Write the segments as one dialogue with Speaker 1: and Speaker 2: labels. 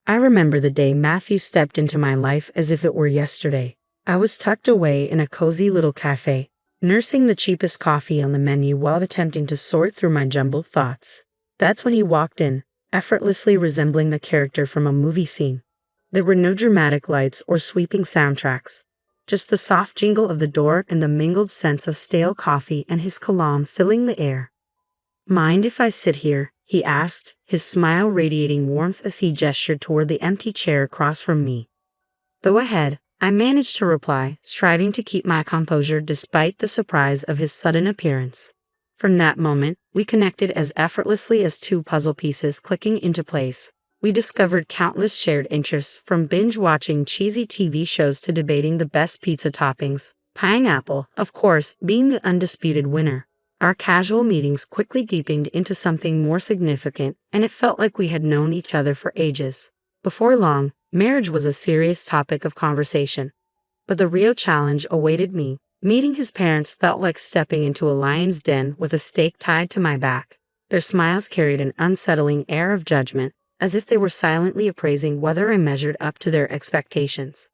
Speaker 1: I remember the day Matthew stepped into my life as if it were yesterday. I was tucked away in a cozy little cafe, nursing the cheapest coffee on the menu while attempting to sort through my jumbled thoughts. That's when he walked in, effortlessly resembling the character from a movie scene. There were no dramatic lights or sweeping soundtracks, just the soft jingle of the door and the mingled scents of stale coffee and his cologne filling the air. "Mind if I sit here?" he asked, his smile radiating warmth as he gestured toward the empty chair across from me. "Go ahead," I managed to reply, striving to keep my composure despite the surprise of his sudden appearance. From that moment, we connected as effortlessly as two puzzle pieces clicking into place. We discovered countless shared interests, from binge-watching cheesy TV shows to debating the best pizza toppings, pineapple, of course, being the undisputed winner. Our casual meetings quickly deepened into something more significant, and it felt like we had known each other for ages. Before long, marriage was a serious topic of conversation. But the real challenge awaited me. Meeting his parents felt like stepping into a lion's den with a stake tied to my back. Their smiles carried an unsettling air of judgment, as if they were silently appraising whether I measured up to their expectations.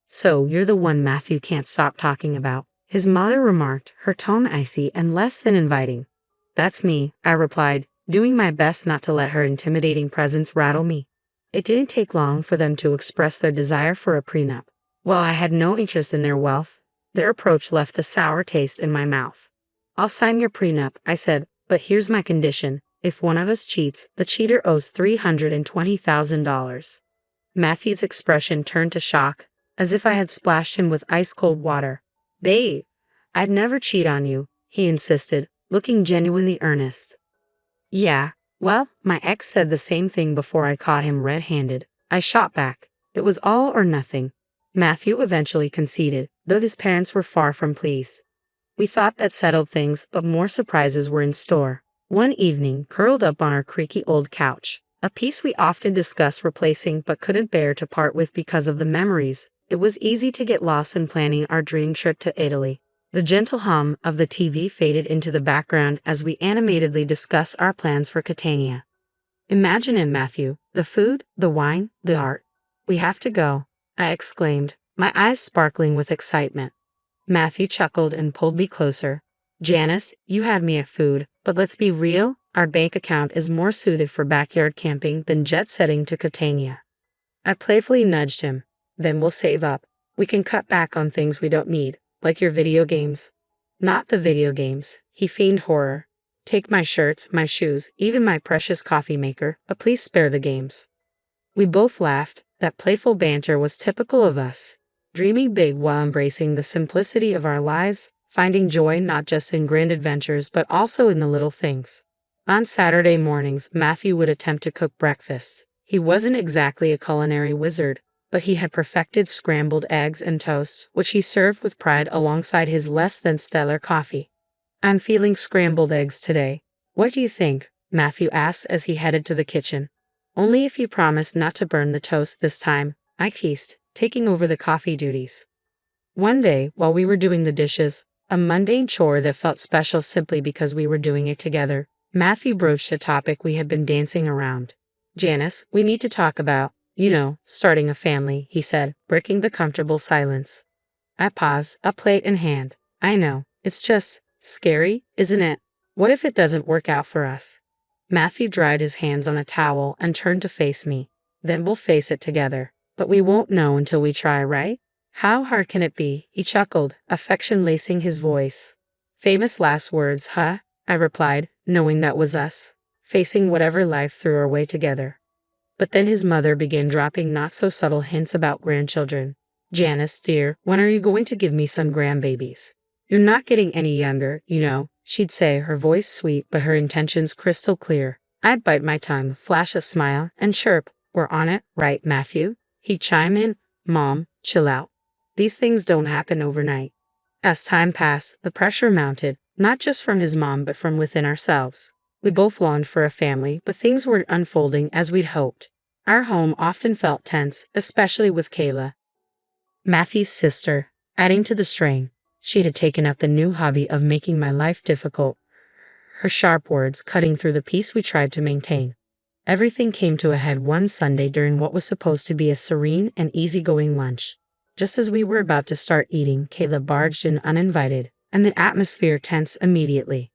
Speaker 1: "So, you're the one Matthew can't stop talking about," his mother remarked, her tone icy and less than inviting. "That's me," I replied, doing my best not to let her intimidating presence rattle me. It didn't take long for them to express their desire for a prenup. While I had no interest in their wealth, their approach left a sour taste in my mouth. "I'll sign your prenup," I said, "but here's my condition. If one of us cheats, the cheater owes $320,000. Matthew's expression turned to shock, as if I had splashed him with ice-cold water. "Babe, I'd never cheat on you," he insisted, looking genuinely earnest. "Yeah, well, my ex said the same thing before I caught him red-handed," I shot back. It was all or nothing. Matthew eventually conceded, though his parents were far from pleased. We thought that settled things, but more surprises were in store. One evening, curled up on our creaky old couch, a piece we often discussed replacing but couldn't bear to part with because of the memories, it was easy to get lost in planning our dream trip to Italy. The gentle hum of the TV faded into the background as we animatedly discussed our plans for Catania. "Imagine it, Matthew. The food, the wine, the art. We have to go," I exclaimed, my eyes sparkling with excitement. Matthew chuckled and pulled me closer. "Janice, you had me at food, but let's be real, our bank account is more suited for backyard camping than jet-setting to Catania." I playfully nudged him. "Then we'll save up. We can cut back on things we don't need, like your video games." "Not the video games," he feigned horror. "Take my shirts, my shoes, even my precious coffee maker, but please spare the games." We both laughed. That playful banter was typical of us, dreaming big while embracing the simplicity of our lives, finding joy not just in grand adventures but also in the little things. On Saturday mornings, Matthew would attempt to cook breakfast. He wasn't exactly a culinary wizard, but he had perfected scrambled eggs and toast, which he served with pride alongside his less than stellar coffee. "I'm feeling scrambled eggs today. What do you think?" Matthew asked as he headed to the kitchen. "Only if you promise not to burn the toast this time," I teased, taking over the coffee duties. One day, while we were doing the dishes, a mundane chore that felt special simply because we were doing it together, Matthew broached a topic we had been dancing around. "Janice, we need to talk about, starting a family," he said, breaking the comfortable silence. I paused, a plate in hand. "I know, it's just scary, isn't it? What if it doesn't work out for us?" Matthew dried his hands on a towel and turned to face me. "Then we'll face it together. But we won't know until we try, right?" "How hard can it be?" he chuckled, affection lacing his voice. "Famous last words, huh?" I replied, knowing that was us, facing whatever life threw our way together. But then his mother began dropping not-so-subtle hints about grandchildren. "Janice, dear, when are you going to give me some grandbabies? You're not getting any younger, she'd say, her voice sweet but her intentions crystal clear. I'd bite my tongue, flash a smile, and chirp, "We're on it, right, Matthew?" He'd chime in, "Mom, chill out. These things don't happen overnight." As time passed, the pressure mounted, not just from his mom but from within ourselves. We both longed for a family, but things weren't unfolding as we'd hoped. Our home often felt tense, especially with Kayla, Matthew's sister, adding to the strain. She had taken up the new hobby of making my life difficult, her sharp words cutting through the peace we tried to maintain. Everything came to a head one Sunday during what was supposed to be a serene and easygoing lunch. Just as we were about to start eating, Kayla barged in uninvited, and the atmosphere tensed immediately.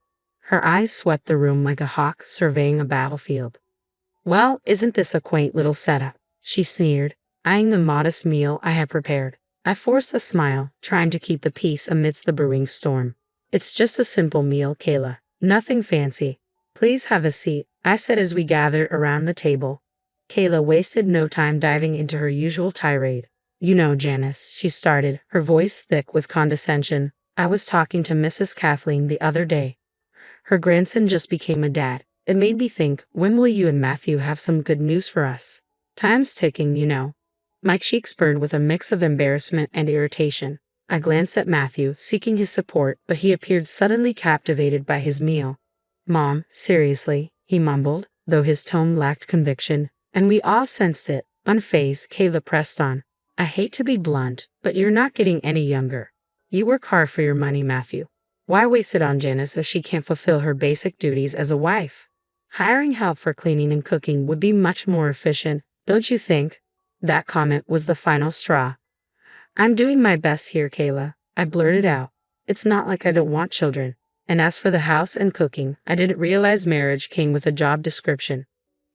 Speaker 1: Her eyes swept the room like a hawk surveying a battlefield. "Well, isn't this a quaint little setup?" she sneered, eyeing the modest meal I had prepared. I forced a smile, trying to keep the peace amidst the brewing storm. "It's just a simple meal, Kayla. Nothing fancy. Please have a seat," I said as we gathered around the table. Kayla wasted no time diving into her usual tirade. "You know, Janice," she started, her voice thick with condescension, "I was talking to Mrs. Kathleen the other day. Her grandson just became a dad. It made me think, when will you and Matthew have some good news for us? Time's ticking, you know." My cheeks burned with a mix of embarrassment and irritation. I glanced at Matthew, seeking his support, but he appeared suddenly captivated by his meal. "Mom, seriously," he mumbled, though his tone lacked conviction, and we all sensed it. Unfazed, Kayla pressed on. "I hate to be blunt, but you're not getting any younger. You work hard for your money, Matthew. Why waste it on Janice if she can't fulfill her basic duties as a wife? Hiring help for cleaning and cooking would be much more efficient, don't you think?" That comment was the final straw. "I'm doing my best here, Kayla," I blurted out. "It's not like I don't want children. And as for the house and cooking, I didn't realize marriage came with a job description."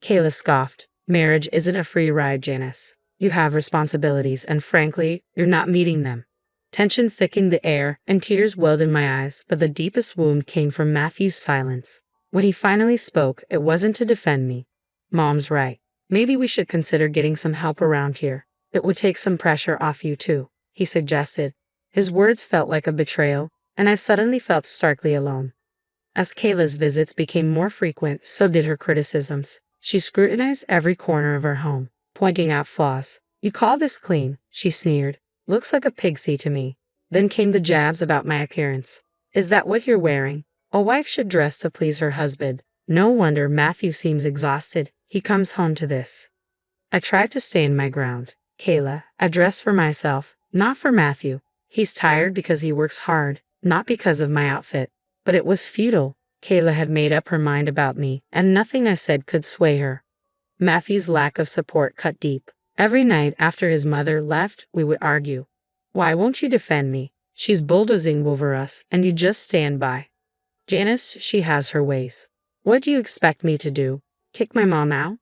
Speaker 1: Kayla scoffed. "Marriage isn't a free ride, Janice. You have responsibilities, and frankly, you're not meeting them." Tension thickened the air, and tears welled in my eyes, but the deepest wound came from Matthew's silence. When he finally spoke, it wasn't to defend me. "Mom's right. Maybe we should consider getting some help around here. It would take some pressure off you too," he suggested. His words felt like a betrayal, and I suddenly felt starkly alone. As Kayla's visits became more frequent, so did her criticisms. She scrutinized every corner of her home, pointing out flaws. "You call this clean?" she sneered. "Looks like a pig-sty to me." Then came the jabs about my appearance. "Is that what you're wearing? A wife should dress to please her husband. No wonder Matthew seems exhausted. He comes home to this." I tried to stand my ground. "Kayla, I dress for myself, not for Matthew. He's tired because he works hard, not because of my outfit." But it was futile. Kayla had made up her mind about me, and nothing I said could sway her. Matthew's lack of support cut deep. Every night after his mother left, we would argue. "Why won't you defend me? She's bulldozing over us, and you just stand by." "Janice, she has her ways." "What do you expect me to do? Kick my mom out?"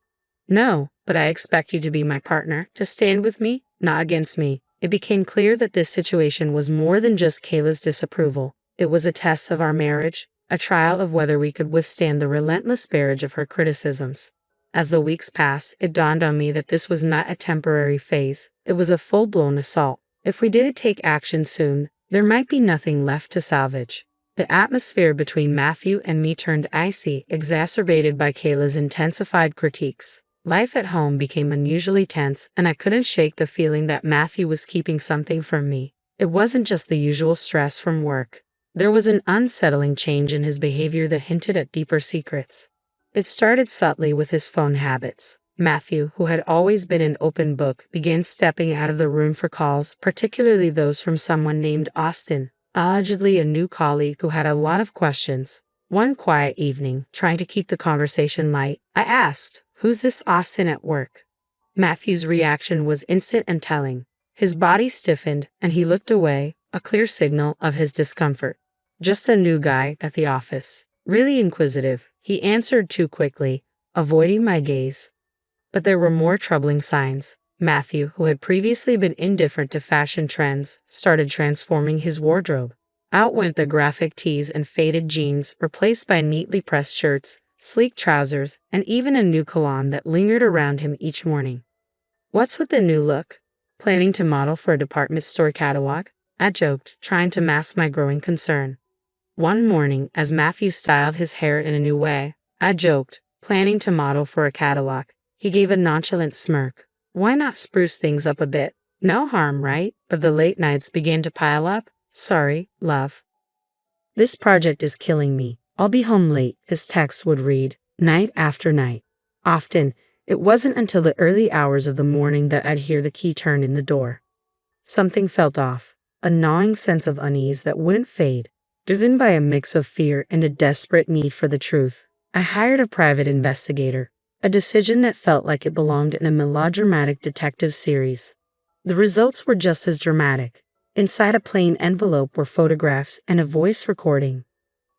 Speaker 1: "No, but I expect you to be my partner, to stand with me, not against me." It became clear that this situation was more than just Kayla's disapproval. It was a test of our marriage, a trial of whether we could withstand the relentless barrage of her criticisms. As the weeks passed, it dawned on me that this was not a temporary phase. It was a full-blown assault. If we didn't take action soon, there might be nothing left to salvage. The atmosphere between Matthew and me turned icy, exacerbated by Kayla's intensified critiques. Life at home became unusually tense, and I couldn't shake the feeling that Matthew was keeping something from me. It wasn't just the usual stress from work. There was an unsettling change in his behavior that hinted at deeper secrets. It started subtly with his phone habits. Matthew, who had always been an open book, began stepping out of the room for calls, particularly those from someone named Austin, allegedly a new colleague who had a lot of questions. One quiet evening, trying to keep the conversation light, I asked, "Who's this Austin at work?" Matthew's reaction was instant and telling. His body stiffened, and he looked away, a clear signal of his discomfort. "Just a new guy at the office. Really inquisitive," he answered too quickly, avoiding my gaze. But there were more troubling signs. Matthew, who had previously been indifferent to fashion trends, started transforming his wardrobe. Out went the graphic tees and faded jeans, replaced by neatly pressed shirts, sleek trousers, and even a new cologne that lingered around him each morning. "What's with the new look? Planning to model for a department store catalog?" I joked, trying to mask my growing concern. One morning, as Matthew styled his hair in a new way, I joked, "Planning to model for a catalog." He gave a nonchalant smirk. "Why not spruce things up a bit? No harm, right?" But the late nights began to pile up. "Sorry, love. This project is killing me. I'll be home late," his text would read, night after night. Often, it wasn't until the early hours of the morning that I'd hear the key turn in the door. Something felt off, a gnawing sense of unease that wouldn't fade. Driven by a mix of fear and a desperate need for the truth, I hired a private investigator. A decision that felt like it belonged in a melodramatic detective series. The results were just as dramatic. Inside a plain envelope were photographs and a voice recording.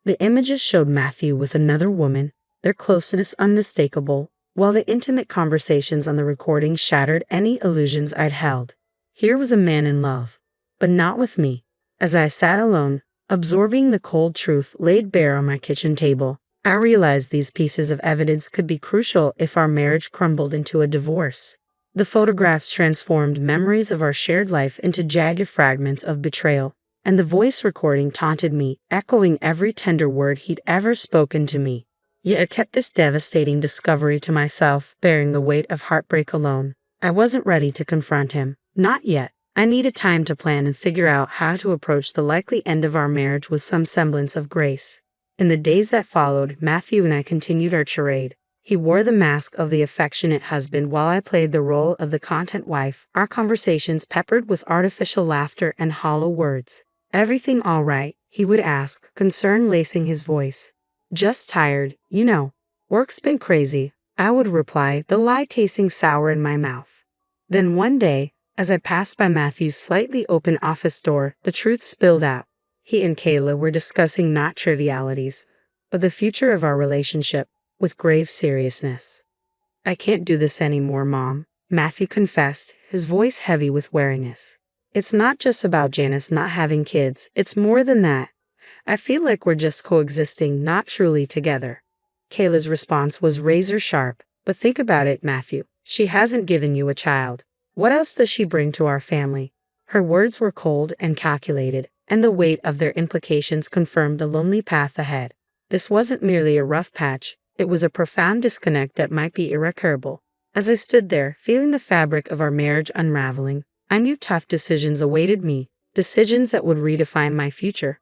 Speaker 1: The images showed Matthew with another woman, their closeness unmistakable, while the intimate conversations on the recording shattered any illusions I'd held. Here was a man in love, but not with me. As I sat alone, absorbing the cold truth laid bare on my kitchen table, I realized these pieces of evidence could be crucial if our marriage crumbled into a divorce. The photographs transformed memories of our shared life into jagged fragments of betrayal, and the voice recording taunted me, echoing every tender word he'd ever spoken to me. Yet I kept this devastating discovery to myself, bearing the weight of heartbreak alone. I wasn't ready to confront him. Not yet. I needed time to plan and figure out how to approach the likely end of our marriage with some semblance of grace. In the days that followed, Matthew and I continued our charade. He wore the mask of the affectionate husband while I played the role of the content wife, our conversations peppered with artificial laughter and hollow words. "Everything all right?" he would ask, concern lacing his voice. "Just tired, you know. Work's been crazy," I would reply, the lie tasting sour in my mouth. Then one day, as I passed by Matthew's slightly open office door, the truth spilled out. He and Kayla were discussing not trivialities, but the future of our relationship, with grave seriousness. "I can't do this anymore, Mom," Matthew confessed, his voice heavy with weariness. "It's not just about Janice not having kids, it's more than that. I feel like we're just coexisting, not truly together." Kayla's response was razor sharp. "But think about it, Matthew. She hasn't given you a child. What else does she bring to our family?" Her words were cold and calculated, and the weight of their implications confirmed the lonely path ahead. This wasn't merely a rough patch, it was a profound disconnect that might be irreparable. As I stood there, feeling the fabric of our marriage unraveling, I knew tough decisions awaited me, decisions that would redefine my future.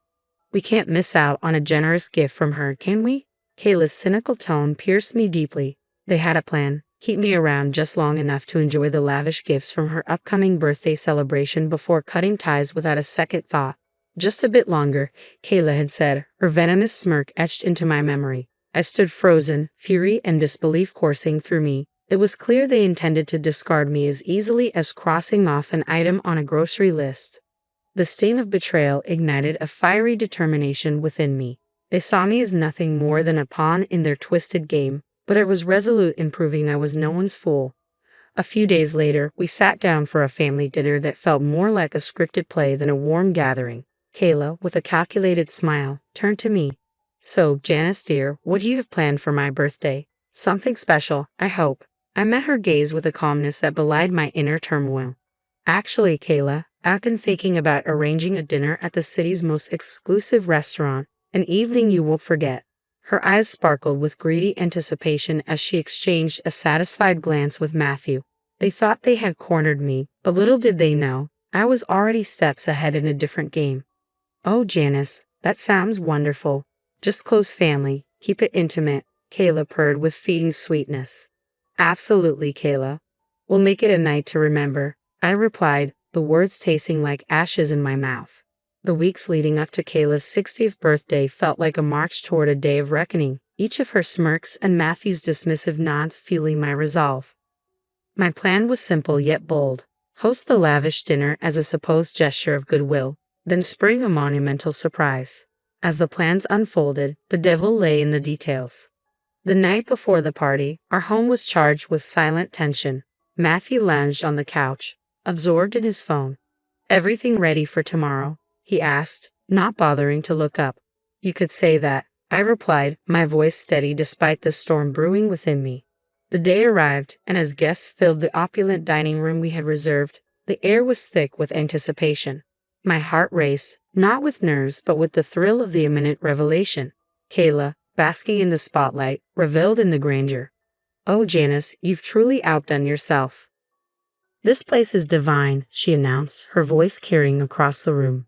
Speaker 1: "We can't miss out on a generous gift from her, can we?" Kayla's cynical tone pierced me deeply. They had a plan: keep me around just long enough to enjoy the lavish gifts from her upcoming birthday celebration before cutting ties without a second thought. "Just a bit longer," Kayla had said, her venomous smirk etched into my memory. I stood frozen, fury and disbelief coursing through me. It was clear they intended to discard me as easily as crossing off an item on a grocery list. The sting of betrayal ignited a fiery determination within me. They saw me as nothing more than a pawn in their twisted game, but I was resolute in proving I was no one's fool. A few days later, we sat down for a family dinner that felt more like a scripted play than a warm gathering. Kayla, with a calculated smile, turned to me. "So, Janice dear, what do you have planned for my birthday? Something special, I hope." I met her gaze with a calmness that belied my inner turmoil. "Actually, Kayla, I've been thinking about arranging a dinner at the city's most exclusive restaurant, an evening you won't forget." Her eyes sparkled with greedy anticipation as she exchanged a satisfied glance with Matthew. They thought they had cornered me, but little did they know, I was already steps ahead in a different game. "Oh, Janice, that sounds wonderful. Just close family, keep it intimate," Kayla purred with feeding sweetness. "Absolutely, Kayla. We'll make it a night to remember," I replied, the words tasting like ashes in my mouth. The weeks leading up to Kayla's 60th birthday felt like a march toward a day of reckoning, each of her smirks and Matthew's dismissive nods fueling my resolve. My plan was simple yet bold: host the lavish dinner as a supposed gesture of goodwill, then spring a monumental surprise. As the plans unfolded, the devil lay in the details. The night before the party, our home was charged with silent tension. Matthew lounged on the couch, absorbed in his phone. "Everything ready for tomorrow?" he asked, not bothering to look up. "You could say that," I replied, my voice steady despite the storm brewing within me. The day arrived, and as guests filled the opulent dining room we had reserved, the air was thick with anticipation. My heart raced, not with nerves but with the thrill of the imminent revelation. Kayla, basking in the spotlight, reveled in the grandeur. "Oh, Janice, you've truly outdone yourself." "This place is divine," she announced, her voice carrying across the room.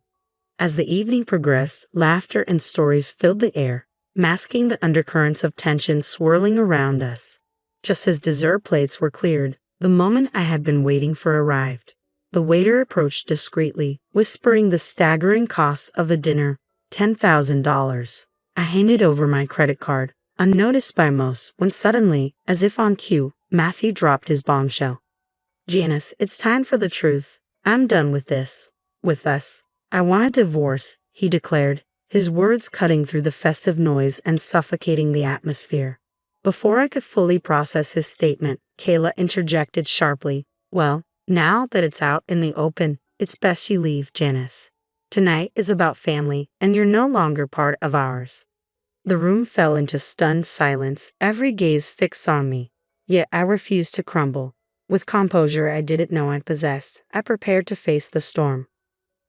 Speaker 1: As the evening progressed, laughter and stories filled the air, masking the undercurrents of tension swirling around us. Just as dessert plates were cleared, the moment I had been waiting for arrived. The waiter approached discreetly, whispering the staggering cost of the dinner: $10,000. I handed over my credit card, unnoticed by most, when suddenly, as if on cue, Matthew dropped his bombshell. Janice, it's time for the truth. I'm done with this. With us. I want a divorce, he declared, his words cutting through the festive noise and suffocating the atmosphere. Before I could fully process his statement, Kayla interjected sharply. Well, now that it's out in the open, it's best you leave, Janice. Tonight is about family, and you're no longer part of ours. The room fell into stunned silence, every gaze fixed on me. Yet I refused to crumble. With composure I didn't know I possessed, I prepared to face the storm.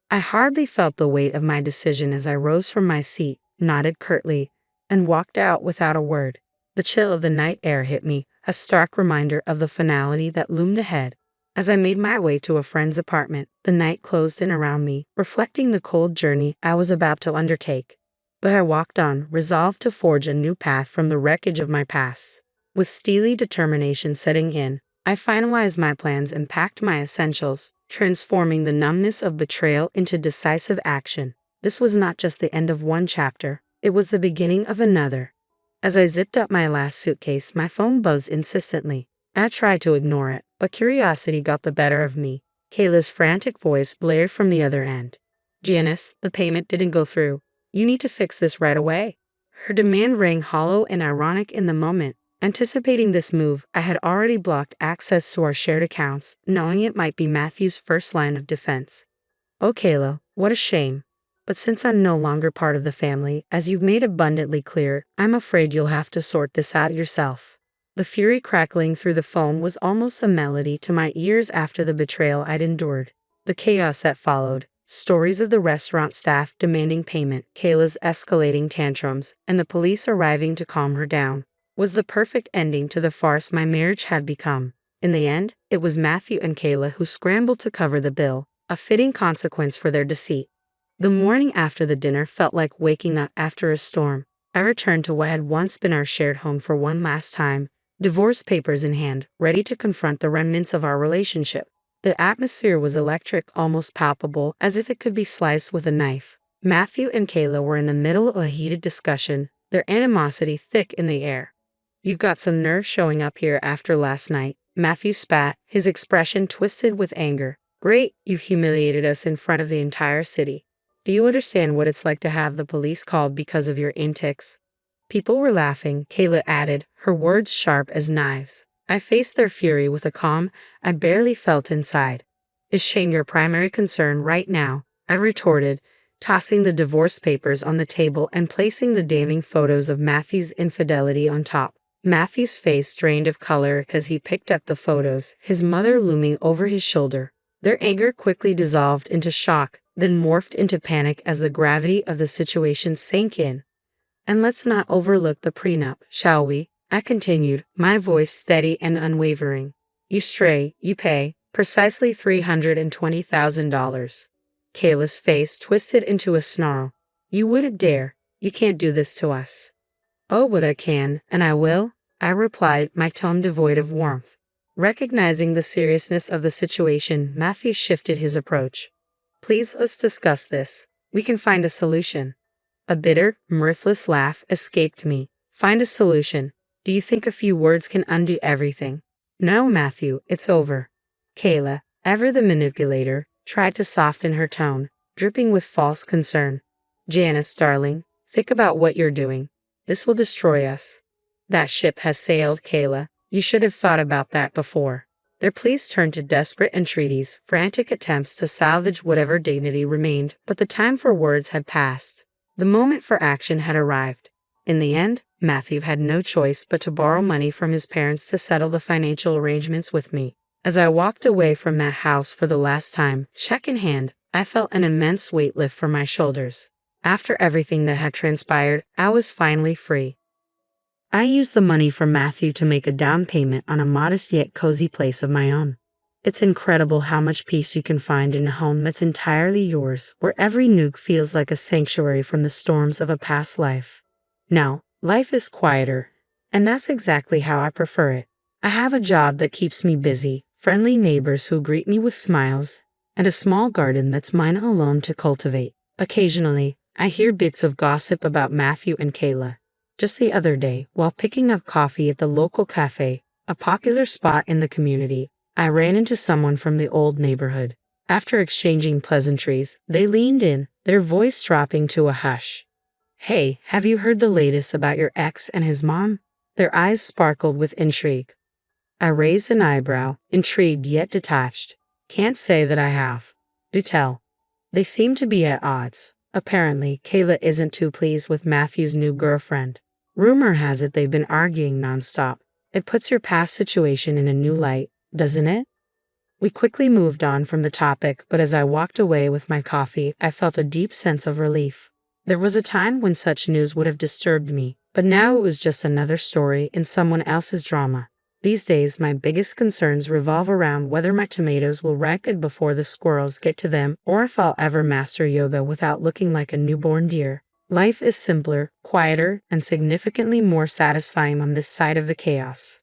Speaker 1: I hardly felt the weight of my decision as I rose from my seat, nodded curtly, and walked out without a word. The chill of the night air hit me, a stark reminder of the finality that loomed ahead. As I made my way to a friend's apartment, the night closed in around me, reflecting the cold journey I was about to undertake. But I walked on, resolved to forge a new path from the wreckage of my past. With steely determination setting in, I finalized my plans and packed my essentials, transforming the numbness of betrayal into decisive action. This was not just the end of one chapter, it was the beginning of another. As I zipped up my last suitcase, my phone buzzed insistently. I tried to ignore it, but curiosity got the better of me. Kayla's frantic voice blared from the other end. Janice, the payment didn't go through. You need to fix this right away. Her demand rang hollow and ironic in the moment. Anticipating this move, I had already blocked access to our shared accounts, knowing it might be Matthew's first line of defense. Oh, Kayla, what a shame. But since I'm no longer part of the family, as you've made abundantly clear, I'm afraid you'll have to sort this out yourself. The fury crackling through the phone was almost a melody to my ears after the betrayal I'd endured. The chaos that followed, stories of the restaurant staff demanding payment, Kayla's escalating tantrums, and the police arriving to calm her down, was the perfect ending to the farce my marriage had become. In the end, it was Matthew and Kayla who scrambled to cover the bill, a fitting consequence for their deceit. The morning after the dinner felt like waking up after a storm. I returned to what had once been our shared home for one last time, divorce papers in hand, ready to confront the remnants of our relationship. The atmosphere was electric, almost palpable, as if it could be sliced with a knife. Matthew and Kayla were in the middle of a heated discussion, their animosity thick in the air. You've got some nerve showing up here after last night, Matthew spat, his expression twisted with anger. Great, you've humiliated us in front of the entire city. Do you understand what it's like to have the police called because of your antics? People were laughing, Kayla added, her words sharp as knives. I faced their fury with a calm I barely felt inside. Is shame your primary concern right now? I retorted, tossing the divorce papers on the table and placing the damning photos of Matthew's infidelity on top. Matthew's face drained of color as he picked up the photos, his mother looming over his shoulder. Their anger quickly dissolved into shock, then morphed into panic as the gravity of the situation sank in. And let's not overlook the prenup, shall we? I continued, my voice steady and unwavering. You stray, you pay, precisely $320,000. Kayla's face twisted into a snarl. You wouldn't dare. You can't do this to us. Oh, but I can, and I will, I replied, my tone devoid of warmth. Recognizing the seriousness of the situation, Matthew shifted his approach. Please, let's discuss this. We can find a solution. A bitter, mirthless laugh escaped me. Find a solution. Do you think a few words can undo everything? No, Matthew, it's over. Kayla, ever the manipulator, tried to soften her tone, dripping with false concern. Janice, darling, think about what you're doing. This will destroy us. That ship has sailed, Kayla. You should have thought about that before. Their pleas turned to desperate entreaties, frantic attempts to salvage whatever dignity remained, but the time for words had passed. The moment for action had arrived. In the end, Matthew had no choice but to borrow money from his parents to settle the financial arrangements with me. As I walked away from that house for the last time, check in hand, I felt an immense weight lift from my shoulders. After everything that had transpired, I was finally free. I used the money from Matthew to make a down payment on a modest yet cozy place of my own. It's incredible how much peace you can find in a home that's entirely yours, where every nook feels like a sanctuary from the storms of a past life. Now, life is quieter, and that's exactly how I prefer it. I have a job that keeps me busy, friendly neighbors who greet me with smiles, and a small garden that's mine alone to cultivate. Occasionally, I hear bits of gossip about Matthew and Kayla. Just the other day, while picking up coffee at the local cafe, a popular spot in the community, I ran into someone from the old neighborhood. After exchanging pleasantries, they leaned in, their voice dropping to a hush. "Hey, have you heard the latest about your ex and his mom?" Their eyes sparkled with intrigue. I raised an eyebrow, intrigued yet detached. "Can't say that I have." "Do tell." They seem to be at odds. Apparently, Kayla isn't too pleased with Matthew's new girlfriend. Rumor has it they've been arguing nonstop. It puts your past situation in a new light, doesn't it? We quickly moved on from the topic, but as I walked away with my coffee, I felt a deep sense of relief. There was a time when such news would have disturbed me, but now it was just another story in someone else's drama. These days, my biggest concerns revolve around whether my tomatoes will ripen before the squirrels get to them, or if I'll ever master yoga without looking like a newborn deer. Life is simpler, quieter, and significantly more satisfying on this side of the chaos.